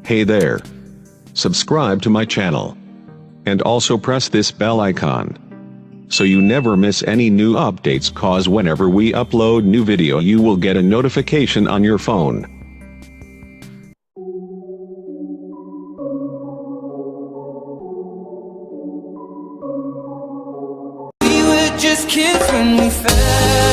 Hey there. Subscribe to my channel. And also press this bell icon, so you never miss any new updates, cause whenever we upload new video you will get a notification on your phone. We were just kids when we fell.